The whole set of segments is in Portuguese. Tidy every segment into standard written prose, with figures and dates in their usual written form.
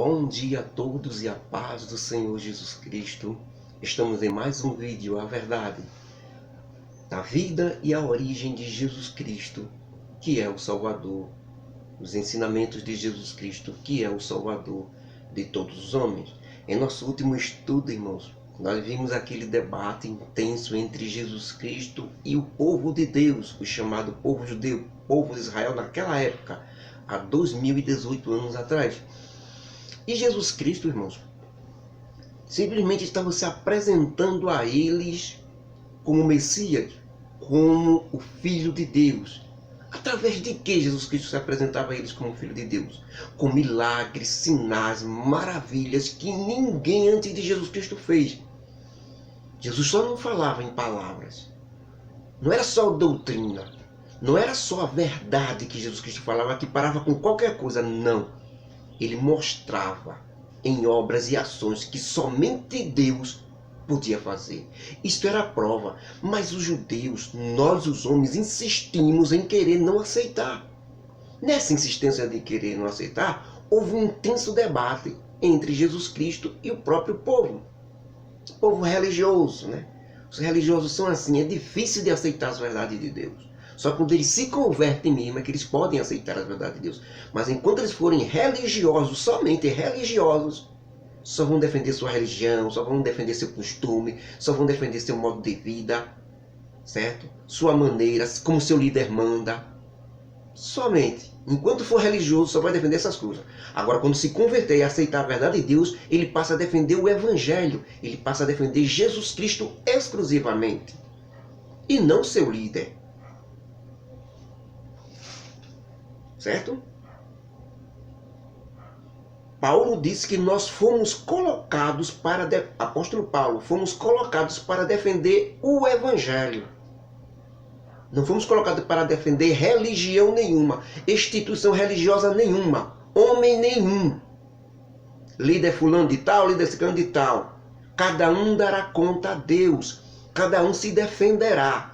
Bom dia a todos e a paz do Senhor Jesus Cristo. Estamos em mais um vídeo, a verdade da vida e a origem de Jesus Cristo, que é o Salvador. Os ensinamentos de Jesus Cristo, que é o Salvador de todos os homens. Em nosso último estudo, irmãos, nós vimos aquele debate intenso entre Jesus Cristo e o povo de Deus, o chamado povo judeu, povo de Israel naquela época, há 2018 anos atrás. E Jesus Cristo, irmãos, simplesmente estava se apresentando a eles como Messias, como o Filho de Deus. Através de que Jesus Cristo se apresentava a eles como Filho de Deus? Com milagres, sinais, maravilhas que ninguém antes de Jesus Cristo fez. Jesus só não falava em palavras. Não era só doutrina. Não era só a verdade que Jesus Cristo falava, que parava com qualquer coisa. Não. Ele mostrava em obras e ações que somente Deus podia fazer. Isto era a prova. Mas os judeus, nós os homens, insistimos em querer não aceitar. Nessa insistência de querer não aceitar, houve um intenso debate entre Jesus Cristo e o próprio povo. O povo religioso, né? Os religiosos são assim, é difícil de aceitar as verdades de Deus. Só quando eles se convertem mesmo é que eles podem aceitar a verdade de Deus. Mas enquanto eles forem religiosos, somente religiosos, só vão defender sua religião, só vão defender seu costume, só vão defender seu modo de vida, certo? Sua maneira, como seu líder manda. Somente. Enquanto for religioso, só vai defender essas coisas. Agora, quando se converter e aceitar a verdade de Deus, ele passa a defender o Evangelho. Ele passa a defender Jesus Cristo exclusivamente. E não seu líder. Certo? Paulo disse que nós fomos colocados para... Apóstolo Paulo, fomos colocados para defender o Evangelho. Não fomos colocados para defender religião nenhuma, instituição religiosa nenhuma, homem nenhum. Líder fulano de tal, líder ciclano de tal. Cada um dará conta a Deus. Cada um se defenderá.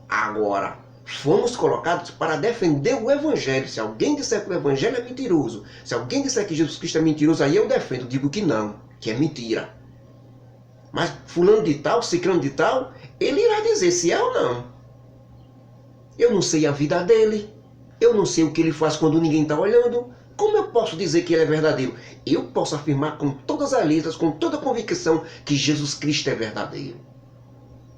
Agora, fomos colocados para defender o Evangelho. Se alguém disser que o Evangelho é mentiroso, se alguém disser que Jesus Cristo é mentiroso, aí eu defendo, digo que não, que é mentira. Mas fulano de tal, ciclano de tal, ele irá dizer se é ou não. Eu não sei a vida dele, eu não sei o que ele faz quando ninguém está olhando. Como eu posso dizer que ele é verdadeiro? Eu posso afirmar com todas as letras, com toda a convicção, que Jesus Cristo é verdadeiro.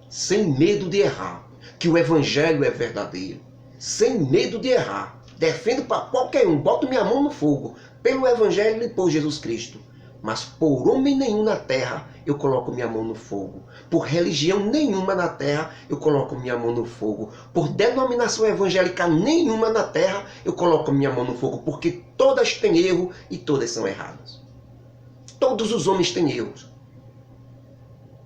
Sem medo de errar. Que o Evangelho é verdadeiro. Sem medo de errar. Defendo para qualquer um. Boto minha mão no fogo. Pelo Evangelho e por Jesus Cristo. Mas por homem nenhum na terra eu coloco minha mão no fogo. Por religião nenhuma na terra eu coloco minha mão no fogo. Por denominação evangélica nenhuma na terra eu coloco minha mão no fogo. Porque todas têm erro e todas são erradas. Todos os homens têm erros.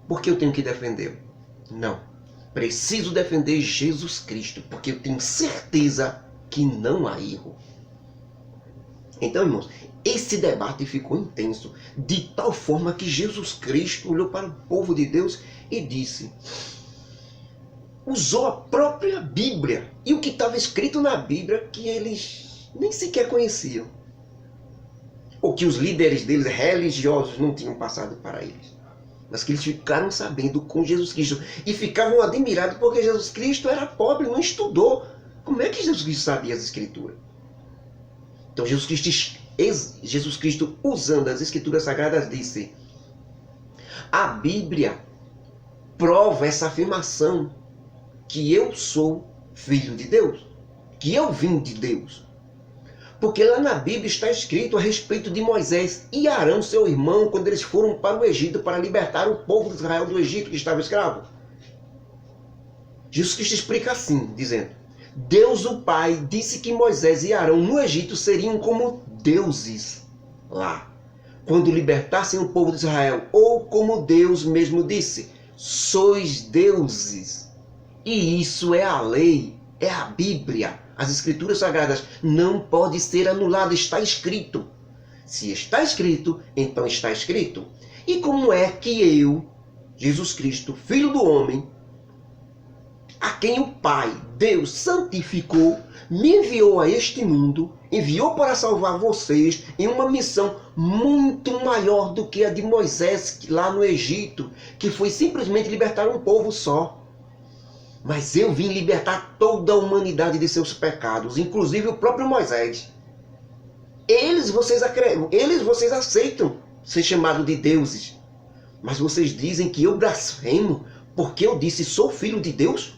Por que eu tenho que defender? Não. Preciso defender Jesus Cristo. Porque eu tenho certeza que não há erro. Então, irmãos, esse debate ficou intenso, de tal forma que Jesus Cristo olhou para o povo de Deus e disse, usou a própria Bíblia, e o que estava escrito na Bíblia que eles nem sequer conheciam, ou que os líderes deles religiosos não tinham passado para eles, mas que eles ficaram sabendo com Jesus Cristo, e ficavam admirados porque Jesus Cristo era pobre, não estudou. Como é que Jesus Cristo sabia as Escrituras? Então Jesus Cristo, usando as Escrituras Sagradas, disse, a Bíblia prova essa afirmação, que eu sou filho de Deus, que eu vim de Deus. Porque lá na Bíblia está escrito a respeito de Moisés e Arão, seu irmão, quando eles foram para o Egito para libertar o povo de Israel do Egito que estava escravo. Jesus Cristo explica assim, dizendo, Deus o Pai disse que Moisés e Arão no Egito seriam como deuses lá, quando libertassem o povo de Israel, ou como Deus mesmo disse, sois deuses. E isso é a lei, é a Bíblia, as Escrituras Sagradas, não pode ser anulada, está escrito. Se está escrito, então está escrito. E como é que eu, Jesus Cristo, Filho do homem, a quem o Pai, Deus, santificou, me enviou a este mundo, enviou para salvar vocês em uma missão muito maior do que a de Moisés lá no Egito, que foi simplesmente libertar um povo só. Mas eu vim libertar toda a humanidade de seus pecados, inclusive o próprio Moisés. Eles vocês aceitam ser chamados de deuses, mas vocês dizem que eu blasfemo porque eu disse sou filho de Deus?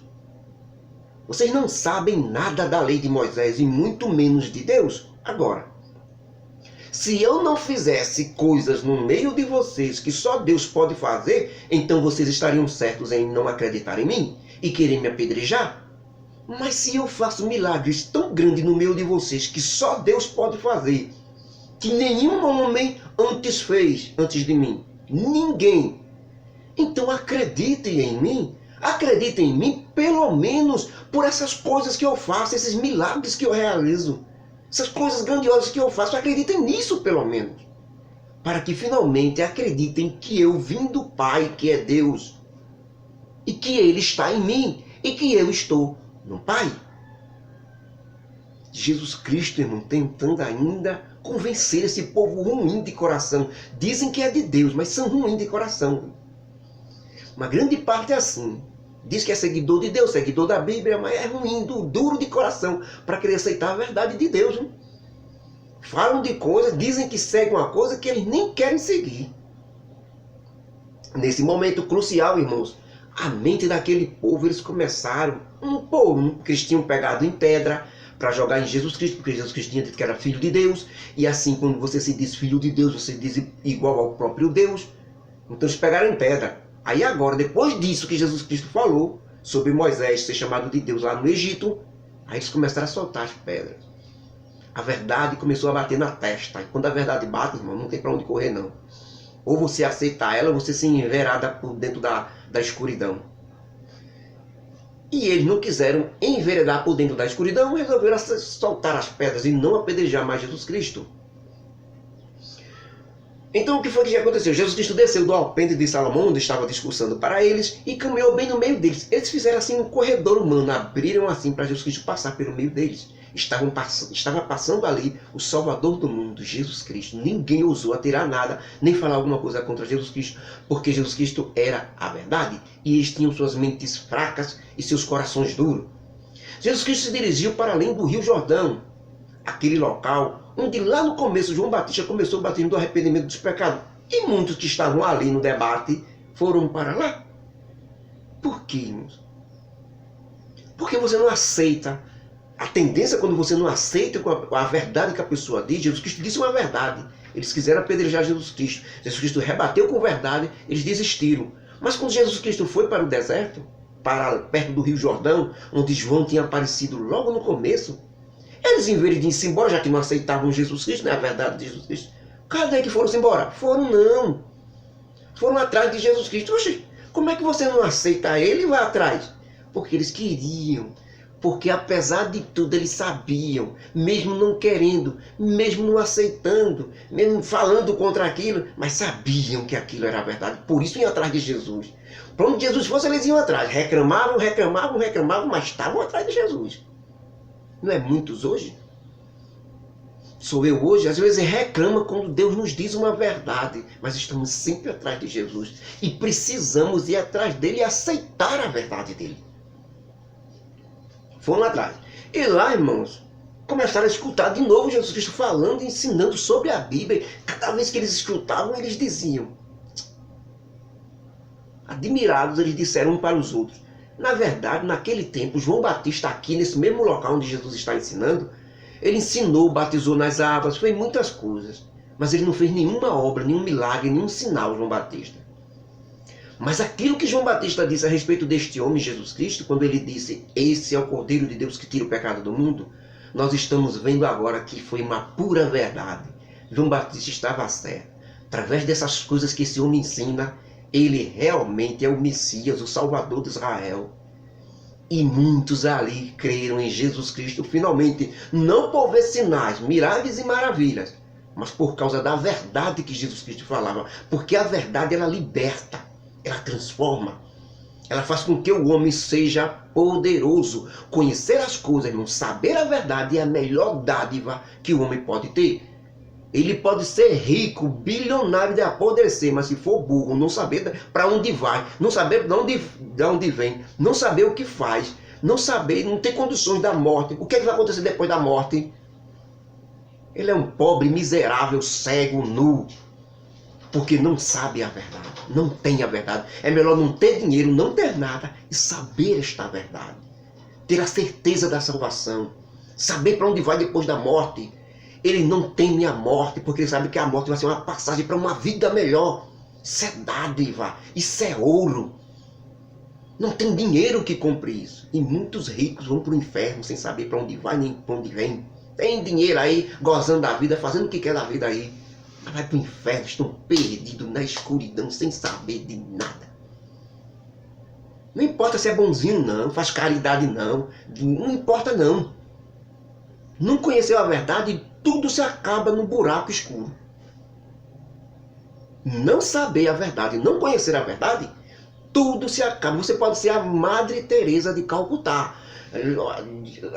Vocês não sabem nada da lei de Moisés e muito menos de Deus. Agora, se eu não fizesse coisas no meio de vocês que só Deus pode fazer, então vocês estariam certos em não acreditar em mim e querer me apedrejar? Mas se eu faço milagres tão grandes no meio de vocês que só Deus pode fazer, que nenhum homem antes fez antes de mim, ninguém, então acreditem em mim. Acreditem em mim pelo menos por essas coisas que eu faço, esses milagres que eu realizo, essas coisas grandiosas que eu faço. Acreditem nisso pelo menos, para que finalmente acreditem que eu vim do Pai, que é Deus, e que Ele está em mim e que eu estou no Pai. Jesus Cristo, irmão, tentando ainda convencer esse povo ruim de coração. Dizem que é de Deus, mas são ruins de coração. Uma grande parte é assim. Diz que é seguidor de Deus, seguidor da Bíblia, mas é ruim, duro de coração para querer aceitar a verdade de Deus. Hein? Falam de coisas, dizem que seguem uma coisa que eles nem querem seguir. Nesse momento crucial, irmãos, a mente daquele povo, eles começaram, porque eles tinham pegado em pedra para jogar em Jesus Cristo, porque Jesus Cristo tinha dito que era filho de Deus, e assim quando você se diz filho de Deus, você diz igual ao próprio Deus. Então eles pegaram em pedra. Aí agora, depois disso que Jesus Cristo falou, sobre Moisés ser chamado de Deus lá no Egito, aí eles começaram a soltar as pedras. A verdade começou a bater na testa. E quando a verdade bate, irmão, não tem para onde correr não. Ou você aceita ela, ou você se enverada por dentro da escuridão. E eles não quiseram enveredar por dentro da escuridão, resolveram soltar as pedras e não apedrejar mais Jesus Cristo. Então o que foi que aconteceu? Jesus Cristo desceu do alpendre de Salomão, onde estava discursando para eles, e caminhou bem no meio deles. Eles fizeram assim um corredor humano, abriram assim para Jesus Cristo passar pelo meio deles. Estava passando ali o Salvador do mundo, Jesus Cristo. Ninguém ousou atirar nada, nem falar alguma coisa contra Jesus Cristo, porque Jesus Cristo era a verdade, e eles tinham suas mentes fracas e seus corações duros. Jesus Cristo se dirigiu para além do Rio Jordão, aquele local onde lá no começo João Batista começou o batismo do arrependimento dos pecados. E muitos que estavam ali no debate foram para lá. Por quê, irmãos? Porque você não aceita. A tendência quando você não aceita a verdade que a pessoa diz, Jesus Cristo disse uma verdade. Eles quiseram apedrejar Jesus Cristo. Jesus Cristo rebateu com verdade, eles desistiram. Mas quando Jesus Cristo foi para o deserto, para perto do Rio Jordão, onde João tinha aparecido logo no começo, eles, em vez de ir embora, já que não aceitavam Jesus Cristo, não é a verdade de Jesus Cristo, cadê que foram embora? Foram não. Foram atrás de Jesus Cristo. Oxe, como é que você não aceita ele e vai atrás? Porque eles queriam. Porque apesar de tudo eles sabiam, mesmo não querendo, mesmo não aceitando, mesmo falando contra aquilo, mas sabiam que aquilo era a verdade. Por isso iam atrás de Jesus. Para onde Jesus fosse, eles iam atrás. Reclamavam, mas estavam atrás de Jesus. Não é muitos hoje? Sou eu hoje, às vezes reclama quando Deus nos diz uma verdade, mas estamos sempre atrás de Jesus e precisamos ir atrás dele e aceitar a verdade dele. Foram atrás. E lá, irmãos, começaram a escutar de novo Jesus Cristo falando e ensinando sobre a Bíblia. Cada vez que eles escutavam, eles diziam. Admirados, eles disseram um para os outros. Na verdade, naquele tempo, João Batista aqui, nesse mesmo local onde Jesus está ensinando, ele ensinou, batizou nas águas, fez muitas coisas. Mas ele não fez nenhuma obra, nenhum milagre, nenhum sinal, João Batista. Mas aquilo que João Batista disse a respeito deste homem, Jesus Cristo, quando ele disse, esse é o Cordeiro de Deus que tira o pecado do mundo, nós estamos vendo agora que foi uma pura verdade. João Batista estava certo. Através dessas coisas que esse homem ensina, ele realmente é o Messias, o Salvador de Israel. E muitos ali creram em Jesus Cristo, finalmente, não por ver sinais, milagres e maravilhas, mas por causa da verdade que Jesus Cristo falava. Porque a verdade, ela liberta, ela transforma. Ela faz com que o homem seja poderoso. Conhecer as coisas, irmão, saber a verdade é a melhor dádiva que o homem pode ter. Ele pode ser rico, bilionário de apodrecer, mas se for burro, não saber para onde vai, não saber de onde vem, não saber o que faz, não saber, não ter condições da morte, o que, é que vai acontecer depois da morte? Ele é um pobre, miserável, cego, nu, porque não sabe a verdade, não tem a verdade. É melhor não ter dinheiro, não ter nada e saber esta verdade, ter a certeza da salvação, saber para onde vai depois da morte. Ele não teme a morte, porque ele sabe que a morte vai ser uma passagem para uma vida melhor. Isso é dádiva, isso é ouro. Não tem dinheiro que compre isso. E muitos ricos vão para o inferno sem saber para onde vai nem para onde vem. Tem dinheiro aí, gozando da vida, fazendo o que quer da vida aí. Mas vai para o inferno, estão perdidos na escuridão, sem saber de nada. Não importa se é bonzinho não, faz caridade não. Não importa não. Não conheceu a verdade, tudo se acaba no buraco escuro. Não saber a verdade, não conhecer a verdade, tudo se acaba. Você pode ser a Madre Teresa de Calcutá.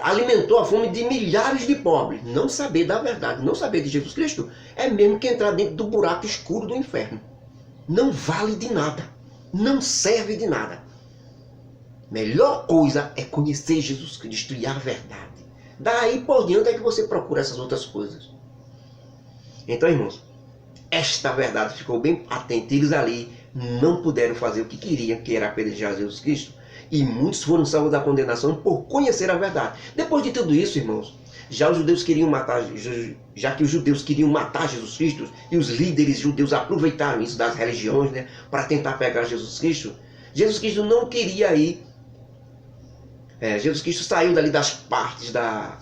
Alimentou a fome de milhares de pobres. Não saber da verdade, não saber de Jesus Cristo, é mesmo que entrar dentro do buraco escuro do inferno. Não vale de nada. Não serve de nada. Melhor coisa é conhecer Jesus Cristo e a verdade. Daí por diante é que você procura essas outras coisas. Então, irmãos, esta verdade ficou bem patente. Eles ali não puderam fazer o que queriam, que era apedrejar Jesus Cristo. E muitos foram salvos da condenação por conhecer a verdade. Depois de tudo isso, irmãos, já que os judeus queriam matar Jesus Cristo, e os líderes judeus aproveitaram isso das religiões, né, para tentar pegar Jesus Cristo não queria ir. Jesus Cristo saiu dali das partes da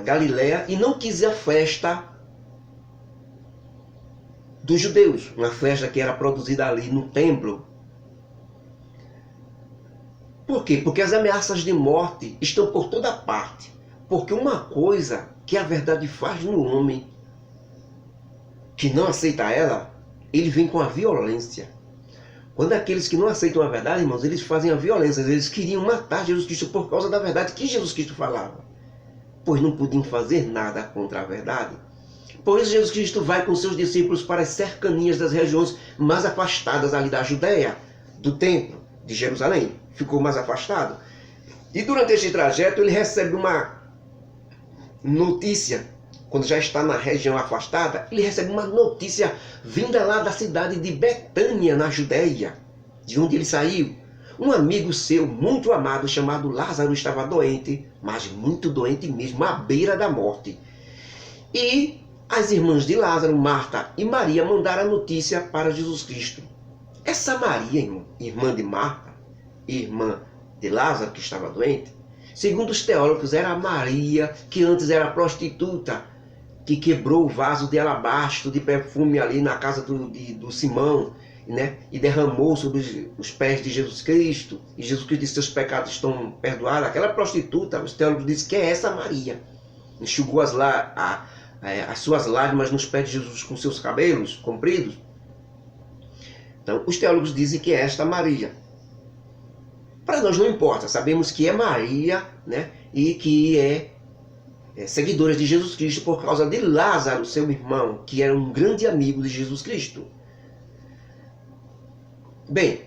Galiléia e não quis ir à festa dos judeus, uma festa que era produzida ali no templo. Por quê? Porque as ameaças de morte estão por toda parte. Porque uma coisa que a verdade faz no homem, que não aceita ela, ele vem com a violência. Quando aqueles que não aceitam a verdade, irmãos, eles fazem a violência. Eles queriam matar Jesus Cristo por causa da verdade que Jesus Cristo falava. Pois não podiam fazer nada contra a verdade. Por isso Jesus Cristo vai com seus discípulos para as cercanias das regiões mais afastadas ali da Judéia, do templo de Jerusalém. Ficou mais afastado. E durante este trajeto ele recebe uma notícia. Quando já está na região afastada, ele recebe uma notícia vinda lá da cidade de Betânia, na Judéia, de onde ele saiu. Um amigo seu, muito amado, chamado Lázaro, estava doente, mas muito doente mesmo, à beira da morte. E as irmãs de Lázaro, Marta e Maria, mandaram a notícia para Jesus Cristo. Essa Maria, irmã de Marta, irmã de Lázaro, que estava doente, segundo os teólogos, era a Maria, que antes era prostituta, que quebrou o vaso de alabastro de perfume ali na casa do Simão, né? E derramou sobre os pés de Jesus Cristo. E Jesus Cristo disse: seus pecados estão perdoados. Aquela prostituta, os teólogos dizem que é essa Maria. Enxugou as suas lágrimas nos pés de Jesus com seus cabelos compridos. Então, os teólogos dizem que é esta Maria. Para nós não importa, sabemos que é Maria, né? E que é seguidora de Jesus Cristo por causa de Lázaro, seu irmão, que era um grande amigo de Jesus Cristo. Bem,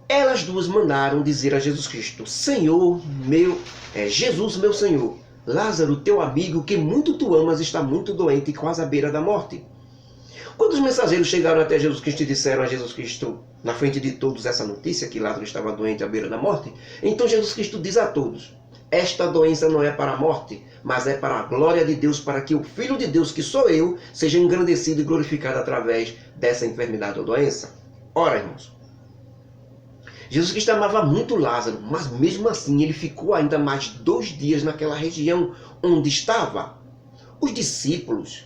elas duas mandaram dizer a Jesus Cristo: Senhor meu, Jesus meu Senhor, Lázaro, teu amigo, que muito tu amas, está muito doente e quase à beira da morte. Quando os mensageiros chegaram até Jesus Cristo e disseram a Jesus Cristo, na frente de todos, essa notícia, que Lázaro estava doente à beira da morte, então Jesus Cristo diz a todos: esta doença não é para a morte, mas é para a glória de Deus, para que o Filho de Deus, que sou eu, seja engrandecido e glorificado através dessa enfermidade ou doença. Ora, irmãos, Jesus Cristo amava muito Lázaro, mas mesmo assim ele ficou ainda mais 2 dias naquela região onde estava. Os discípulos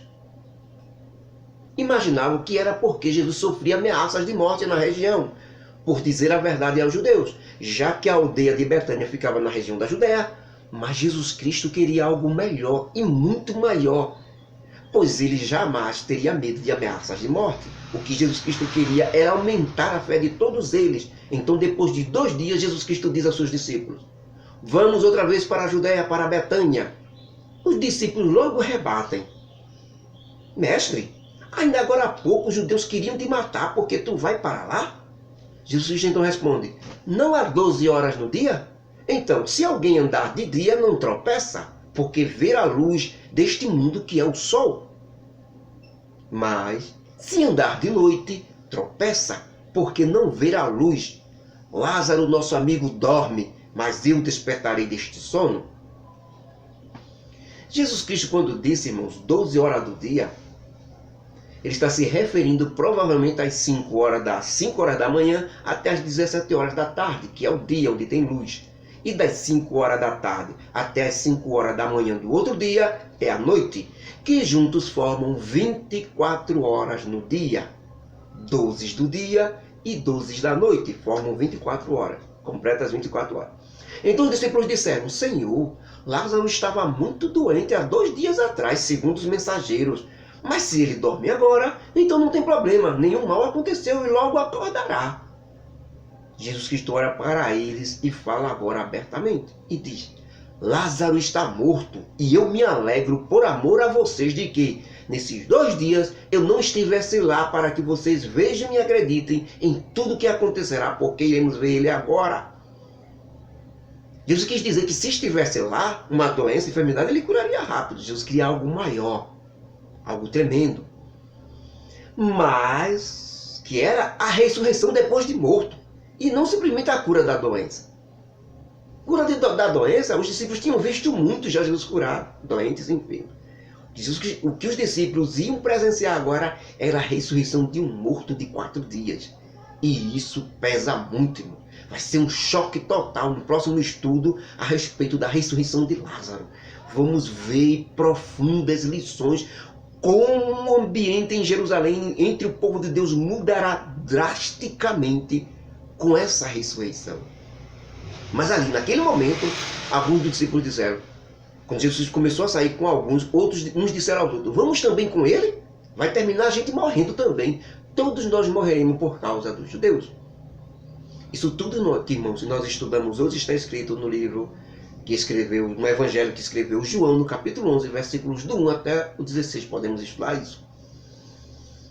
imaginavam que era porque Jesus sofria ameaças de morte na região, por dizer a verdade aos judeus, já que a aldeia de Betânia ficava na região da Judéia, mas Jesus Cristo queria algo melhor e muito maior. pois ele jamais teria medo de ameaças de morte. O que Jesus Cristo queria era aumentar a fé de todos eles. Então, depois de 2 dias, Jesus Cristo diz aos seus discípulos: vamos outra vez para a Judéia, para a Betânia. Os discípulos logo rebatem: mestre, ainda agora há pouco os judeus queriam te matar porque tu vai para lá? Jesus Cristo então responde: não há 12 horas no dia? Então, se alguém andar de dia, não tropeça, porque vê a luz deste mundo que é o sol. Mas, se andar de noite, tropeça, porque não vê a luz. Lázaro, nosso amigo, dorme, mas eu despertarei deste sono. Jesus Cristo, quando disse, irmãos, 12 horas do dia, ele está se referindo provavelmente às 5 horas da manhã até às 17 horas da tarde, que é o dia onde tem luz. E das 5 horas da tarde até as 5 horas da manhã do outro dia é a noite, que juntos formam 24 horas no dia. 12 do dia e 12 da noite formam 24 horas, completas 24 horas. Então os discípulos disseram: Senhor, Lázaro estava muito doente há 2 dias atrás, segundo os mensageiros. Mas se ele dorme agora, então não tem problema, nenhum mal aconteceu e logo acordará. Jesus Cristo olha para eles e fala agora abertamente e diz: Lázaro está morto, e eu me alegro por amor a vocês de que, nesses 2 dias, eu não estivesse lá para que vocês vejam e acreditem em tudo que acontecerá, porque iremos ver ele agora. Jesus quis dizer que se estivesse lá, uma doença, enfermidade, ele curaria rápido. Jesus queria algo maior, algo tremendo. Mas que era a ressurreição depois de morto, e não simplesmente a cura da doença. Cura da doença, os discípulos tinham visto muito já Jesus curar doentes e enfermos. O que os discípulos iam presenciar agora era a ressurreição de um morto de 4 dias. E isso pesa muito, irmão. Vai ser um choque total no próximo estudo a respeito da ressurreição de Lázaro. Vamos ver profundas lições, como o ambiente em Jerusalém entre o povo de Deus mudará drasticamente com essa ressurreição. Mas ali, naquele momento, alguns dos discípulos disseram, quando Jesus começou a sair com alguns, uns disseram aos outros: vamos também com ele? Vai terminar a gente morrendo também. Todos nós morreremos por causa dos judeus. Isso tudo aqui, irmãos, nós estudamos hoje, está escrito no livro que escreveu, no evangelho que escreveu João, no capítulo 11, versículos do 1 até o 16, podemos estudar isso.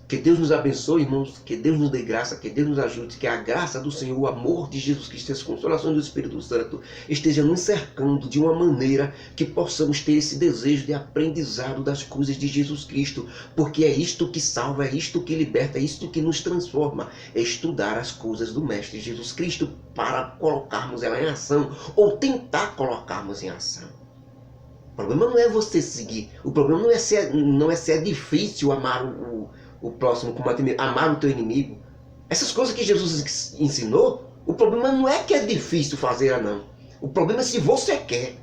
Que Deus nos abençoe, irmãos, que Deus nos dê graça, que Deus nos ajude, que a graça do Senhor, o amor de Jesus Cristo, as consolações do Espírito Santo esteja nos cercando de uma maneira que possamos ter esse desejo de aprendizado das coisas de Jesus Cristo, porque é isto que salva, é isto que liberta, é isto que nos transforma, é estudar as coisas do Mestre Jesus Cristo para colocarmos ela em ação, ou tentar colocarmos em ação. O problema não é você seguir, o problema não é se é difícil amar o próximo como amar o teu inimigo. Essas coisas que Jesus ensinou, o problema não é que é difícil fazer, não. O problema é se você quer,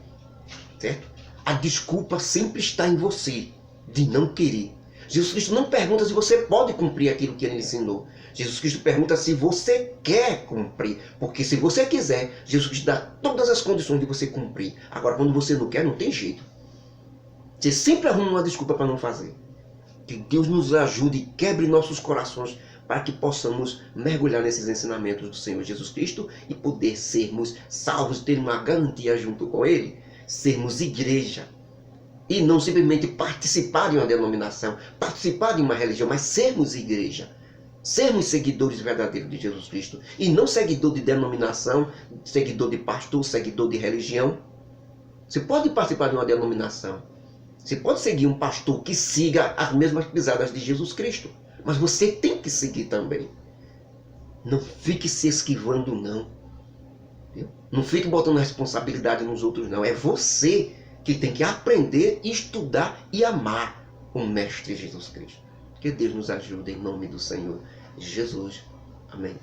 certo? A desculpa sempre está em você, de não querer. Jesus Cristo não pergunta se você pode cumprir aquilo que ele ensinou. Jesus Cristo pergunta se você quer cumprir. Porque se você quiser, Jesus Cristo dá todas as condições de você cumprir. Agora, quando você não quer, não tem jeito. Você sempre arruma uma desculpa para não fazer. Que Deus nos ajude e quebre nossos corações para que possamos mergulhar nesses ensinamentos do Senhor Jesus Cristo e poder sermos salvos, ter uma garantia junto com Ele, sermos igreja. E não simplesmente participar de uma denominação, participar de uma religião, mas sermos igreja. Sermos seguidores verdadeiros de Jesus Cristo. E não seguidor de denominação, seguidor de pastor, seguidor de religião. Você pode participar de uma denominação. Você pode seguir um pastor que siga as mesmas pisadas de Jesus Cristo. Mas você tem que seguir também. Não fique se esquivando, não. Viu? Não fique botando responsabilidade nos outros, não. É você que tem que aprender, estudar e amar o Mestre Jesus Cristo. Que Deus nos ajude em nome do Senhor Jesus. Amém.